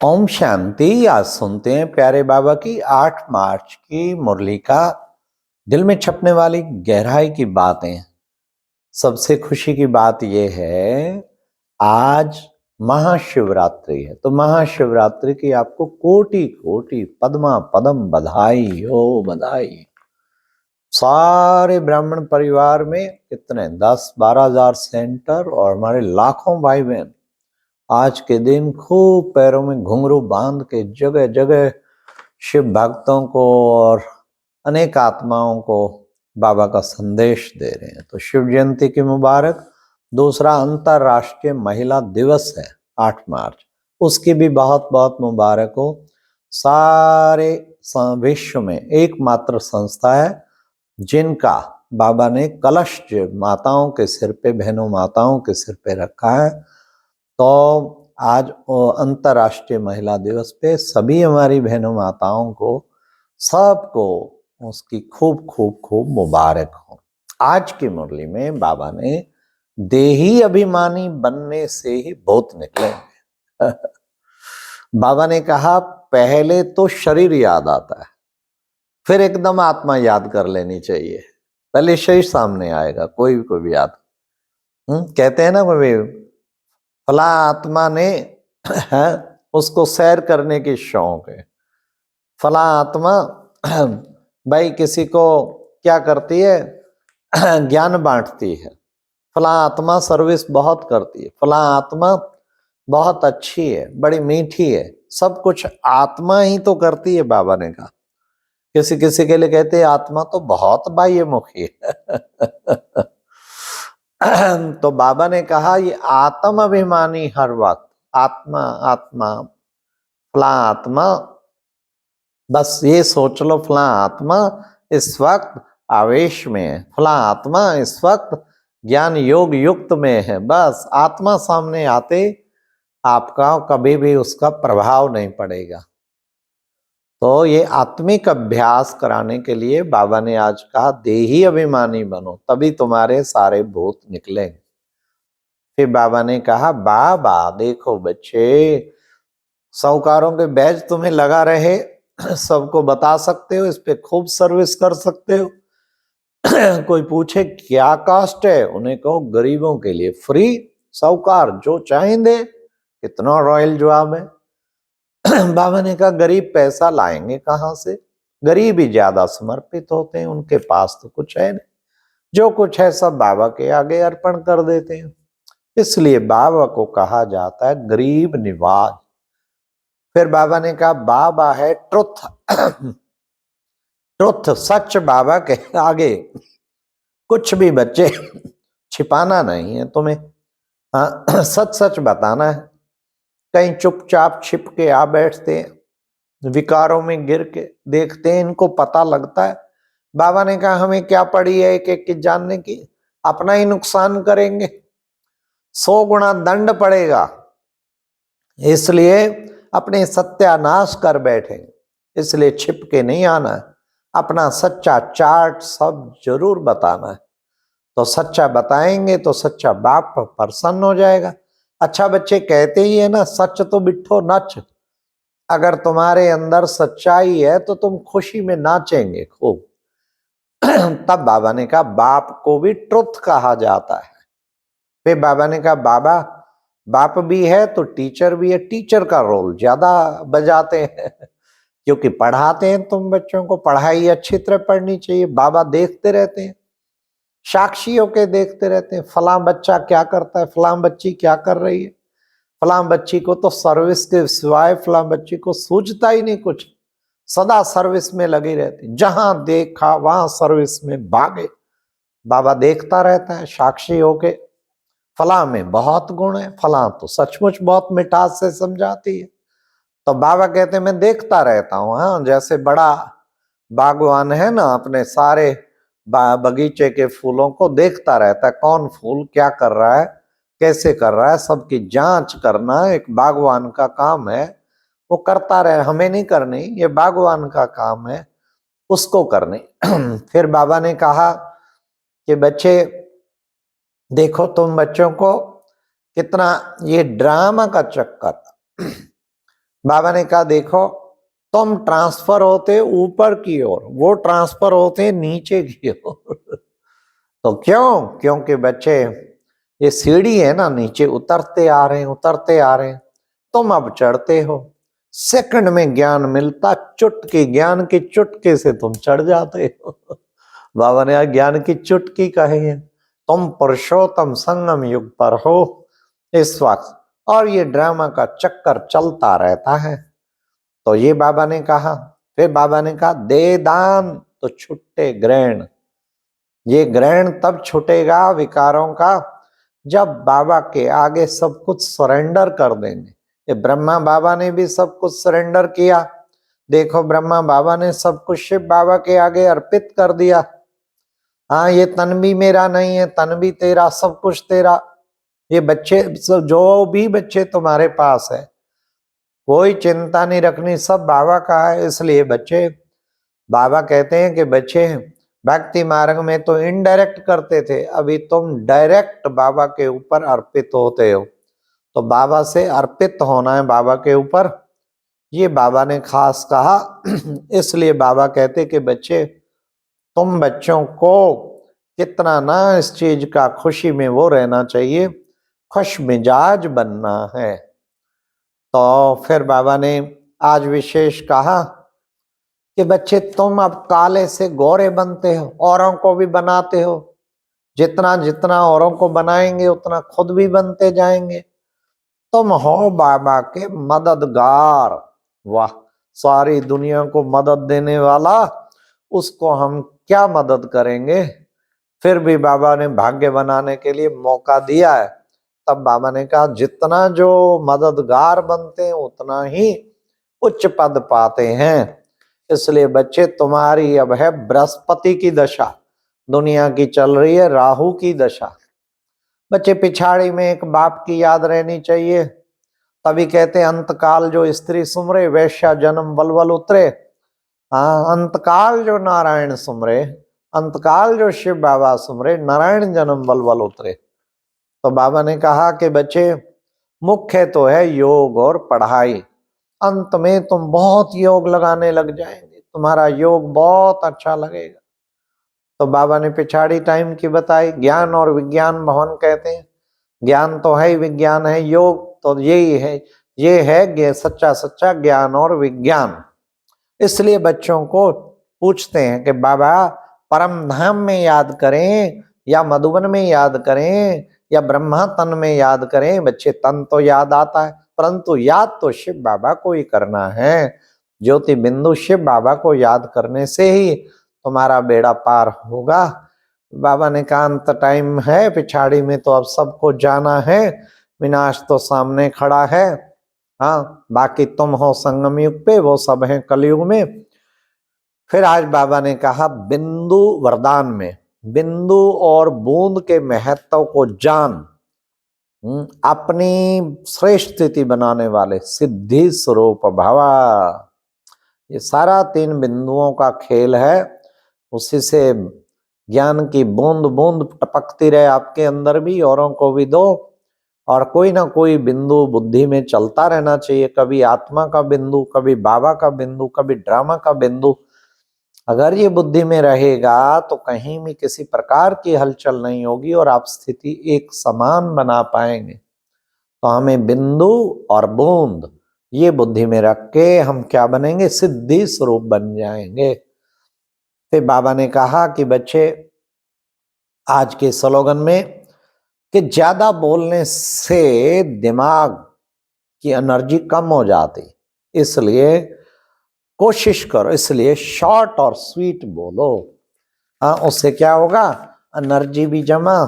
ओम शांति। आज सुनते हैं प्यारे बाबा की 8 मार्च की मुरली का दिल में छपने वाली गहराई की बातें। सबसे खुशी की बात यह है आज महाशिवरात्रि है, तो महाशिवरात्रि की आपको कोटि कोटि पद्मा पदम बधाई हो, बधाई। सारे ब्राह्मण परिवार में कितने 10-12 हजार सेंटर और हमारे लाखों भाई बहन आज के दिन खूब पैरों में घुंघरू बांध के जगह जगह शिव भक्तों को और अनेक आत्माओं को बाबा का संदेश दे रहे हैं। तो शिव जयंती की मुबारक। दूसरा अंतर्राष्ट्रीय महिला दिवस है 8 मार्च, उसकी भी बहुत बहुत मुबारक हो। सारे विश्व में एकमात्र संस्था है जिनका बाबा ने कलश माताओं के सिर पे, बहनों माताओं के सिर पे रखा है। तो आज अंतर्राष्ट्रीय महिला दिवस पे सभी हमारी बहनों माताओं को, सबको उसकी खूब खूब खूब मुबारक हो। आज की मुरली में बाबा ने देही अभिमानी बनने से ही बहुत निकलेंगे। बाबा ने कहा पहले तो शरीर याद आता है, फिर एकदम आत्मा याद कर लेनी चाहिए। पहले शरीर सामने आएगा, कोई भी याद। कहते हैं ना कोई फला आत्मा ने है उसको सैर करने की शौक है। फला आत्मा भाई किसी को क्या करती है, ज्ञान बांटती है। फला आत्मा सर्विस बहुत करती है। फला आत्मा बहुत अच्छी है, बड़ी मीठी है। सब कुछ आत्मा ही तो करती है। बाबा ने कहा किसी किसी के लिए कहते हैं आत्मा तो बहुत बाह्यमुखी है। तो बाबा ने कहा ये आत्म अभिमानी हर वक्त आत्मा आत्मा, फला आत्मा, बस ये सोच लो फला आत्मा इस वक्त आवेश में है, फला आत्मा इस वक्त ज्ञान योग युक्त में है। बस आत्मा सामने आते आपका कभी भी उसका प्रभाव नहीं पड़ेगा। तो ये आत्मिक अभ्यास कराने के लिए बाबा ने आज कहा देही अभिमानी बनो, तभी तुम्हारे सारे भूत निकलेंगे। फिर बाबा ने कहा बाबा देखो बच्चे, साहूकारों के बैच तुम्हें लगा रहे, सबको बता सकते हो, इस पे खूब सर्विस कर सकते हो। कोई पूछे क्या कास्ट है, उन्हें कहो गरीबों के लिए फ्री, साहूकार जो चाहें दे। कितना रॉयल जवाब है। बाबा ने कहा गरीब पैसा लाएंगे कहां से, गरीब ही ज्यादा समर्पित होते हैं, उनके पास तो कुछ है नहीं। जो कुछ है सब बाबा के आगे अर्पण कर देते हैं, इसलिए बाबा को कहा जाता है गरीब निवाज। फिर बाबा ने कहा बाबा है ट्रुथ। ट्रुथ सच बाबा के आगे कुछ भी बच्चे छिपाना नहीं है तुम्हें। हाँ, सच सच बताना है। कहीं चुपचाप छिप के आ बैठते हैं, विकारों में गिर के देखते हैं, इनको पता लगता है। बाबा ने कहा हमें क्या पड़ी है एक एक की जानने की, अपना ही नुकसान करेंगे, 100 गुना दंड पड़ेगा। इसलिए अपने सत्यानाश कर बैठे, इसलिए छिप के नहीं आना है, अपना सच्चा चार्ट सब जरूर बताना है। तो सच्चा बताएंगे तो सच्चा बाप प्रसन्न हो जाएगा। अच्छा बच्चे कहते ही है ना, सच तो बिट्ठो नच। अगर तुम्हारे अंदर सच्चाई है तो तुम खुशी में नाचेंगे खूब। तब बाबा ने कहा बाप को भी ट्रुथ कहा जाता है। फिर बाबा ने कहा बाबा बाप भी है तो टीचर भी है, टीचर का रोल ज्यादा बजाते हैं क्योंकि पढ़ाते हैं तुम बच्चों को, पढ़ाई अच्छी तरह पढ़नी चाहिए। बाबा देखते रहते हैं, साक्षी होके देखते रहते हैं, फलां बच्चा क्या करता है, फलां बच्ची क्या कर रही है। फलां बच्ची को तो सर्विस के सिवाय फलां बच्ची को सूझता ही नहीं कुछ, सदा सर्विस में लगी रहती, जहां देखा वहां सर्विस में भागे। बाबा देखता रहता है साक्षी होके, फलां में बहुत गुण है, फलां तो सचमुच बहुत मिठास से समझाती है। तो बाबा कहते हैं मैं देखता रहता हूँ। हाँ, जैसे बड़ा बागवान है ना, अपने सारे बगीचे के फूलों को देखता रहता है, कौन फूल क्या कर रहा है, कैसे कर रहा है, सबकी जांच करना एक बागवान का काम है। वो करता रहे, हमें नहीं करनी, ये बागवान का काम है, उसको करनी। फिर बाबा ने कहा कि बच्चे देखो तुम बच्चों को कितना ये ड्रामा का चक्कर, बाबा ने कहा देखो तुम ट्रांसफर होते ऊपर की ओर, वो ट्रांसफर होते नीचे की ओर। तो क्यों? क्योंकि बच्चे ये सीढ़ी है ना, नीचे उतरते आ रहे हैं, उतरते आ रहे हैं, तुम अब चढ़ते हो। सेकंड में ज्ञान मिलता, चुटकी, ज्ञान की चुटकी से तुम चढ़ जाते हो। बाबा ने यहाँ ज्ञान की चुटकी कही है। तुम पुरुषोत्तम संगम युग पर हो इस वक्त, और ये ड्रामा का चक्कर चलता रहता है। तो ये बाबा ने कहा। फिर बाबा ने कहा दे दान तो छुट्टे ग्रहण। ये ग्रहण तब छूटेगा विकारों का जब बाबा के आगे सब कुछ सरेंडर कर देंगे। ये ब्रह्मा बाबा ने भी सब कुछ सरेंडर किया। देखो ब्रह्मा बाबा ने सब कुछ शिव बाबा के आगे अर्पित कर दिया। हाँ, ये तन भी मेरा नहीं है, तन भी तेरा, सब कुछ तेरा। ये बच्चे, जो भी बच्चे तुम्हारे पास है, कोई चिंता नहीं रखनी, सब बाबा का है। इसलिए बच्चे, बाबा कहते हैं कि बच्चे भक्ति मार्ग में तो इनडायरेक्ट करते थे, अभी तुम डायरेक्ट बाबा के ऊपर अर्पित होते हो। तो बाबा से अर्पित होना है बाबा के ऊपर, ये बाबा ने खास कहा। इसलिए बाबा कहते कि बच्चे, तुम बच्चों को कितना ना इस चीज का खुशी में वो रहना चाहिए, खुश मिजाज बनना है। तो फिर बाबा ने आज विशेष कहा कि बच्चे तुम अब काले से गोरे बनते हो, औरों को भी बनाते हो। जितना जितना औरों को बनाएंगे उतना खुद भी बनते जाएंगे। तुम हो बाबा के मददगार। वाह, सारी दुनिया को मदद देने वाला, उसको हम क्या मदद करेंगे। फिर भी बाबा ने भाग्य बनाने के लिए मौका दिया है। तब बाबा ने कहा जितना जो मददगार बनते हैं उतना ही उच्च पद पाते हैं। इसलिए बच्चे, तुम्हारी अब है बृहस्पति की दशा, दुनिया की चल रही है राहु की दशा। बच्चे, पिछाड़ी में एक बाप की याद रहनी चाहिए। तभी कहते अंतकाल जो स्त्री सुमरे, वैश्या जन्म बलबल उतरे। हाँ, अंतकाल जो नारायण सुमरे, अंतकाल जो शिव बाबा सुमरे, नारायण जन्म बलबल उतरे। तो बाबा ने कहा कि बच्चे, मुख्य तो है योग और पढ़ाई। अंत में तुम बहुत योग लगाने लग जाएंगे, तुम्हारा योग बहुत अच्छा लगेगा। तो बाबा ने पिछाड़ी टाइम की बताई। ज्ञान और विज्ञान भवन कहते हैं, ज्ञान तो है ही, विज्ञान है, योग तो यही है। ये है सच्चा सच्चा ज्ञान और विज्ञान। इसलिए बच्चों को पूछते हैं कि बाबा परम धाम में याद करें या मधुबन में याद करें या ब्रह्मा तन में याद करें। बच्चे, तन तो याद आता है, परंतु याद तो शिव बाबा को ही करना है। ज्योति बिंदु शिव बाबा को याद करने से ही तुम्हारा बेड़ा पार होगा। बाबा ने कहा अंत टाइम है, पिछाड़ी में तो अब सबको जाना है, विनाश तो सामने खड़ा है। हाँ, बाकी तुम हो संगम युग पे, वो सब हैं कलयुग में। फिर आज बाबा ने कहा बिंदु वरदान में, बिंदु और बूंद के महत्व को जान, अपनी श्रेष्ठ स्थिति बनाने वाले सिद्धि स्वरूप भवा। ये सारा 3 बिंदुओं का खेल है। उसी से ज्ञान की बूंद बूंद टपकती रहे आपके अंदर भी, औरों को भी दो। और कोई ना कोई बिंदु बुद्धि में चलता रहना चाहिए, कभी आत्मा का बिंदु, कभी बाबा का बिंदु, कभी ड्रामा का बिंदु। अगर ये बुद्धि में रहेगा तो कहीं भी किसी प्रकार की हलचल नहीं होगी और आप स्थिति एक समान बना पाएंगे। तो हमें बिंदु और बूंद ये बुद्धि में रख के हम क्या बनेंगे, सिद्धि स्वरूप बन जाएंगे। फिर बाबा ने कहा कि बच्चे, आज के स्लोगन में कि ज्यादा बोलने से दिमाग की एनर्जी कम हो जाती, इसलिए कोशिश करो, इसलिए शॉर्ट और स्वीट बोलो। हाँ, उससे क्या होगा, एनर्जी भी जमा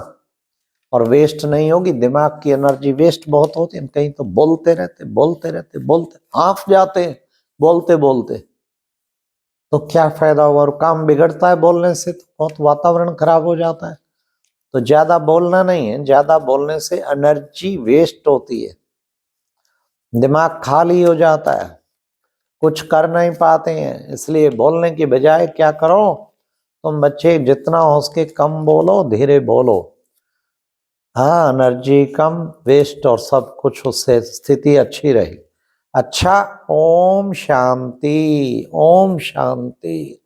और वेस्ट नहीं होगी। दिमाग की एनर्जी वेस्ट बहुत होती है, कहीं तो बोलते रहते बोलते रहते बोलते हाफ जाते हैं बोलते बोलते, तो क्या फायदा हुआ, और काम बिगड़ता है बोलने से, तो बहुत वातावरण खराब हो जाता है। तो ज्यादा बोलना नहीं है, ज्यादा बोलने से एनर्जी वेस्ट होती है, दिमाग खाली हो जाता है, कुछ कर नहीं पाते हैं। इसलिए बोलने की बजाय क्या करो तुम बच्चे, जितना हो सके कम बोलो, धीरे बोलो। हाँ, एनर्जी कम वेस्ट और सब कुछ, उससे स्थिति अच्छी रही। अच्छा, ओम शांति, ओम शांति।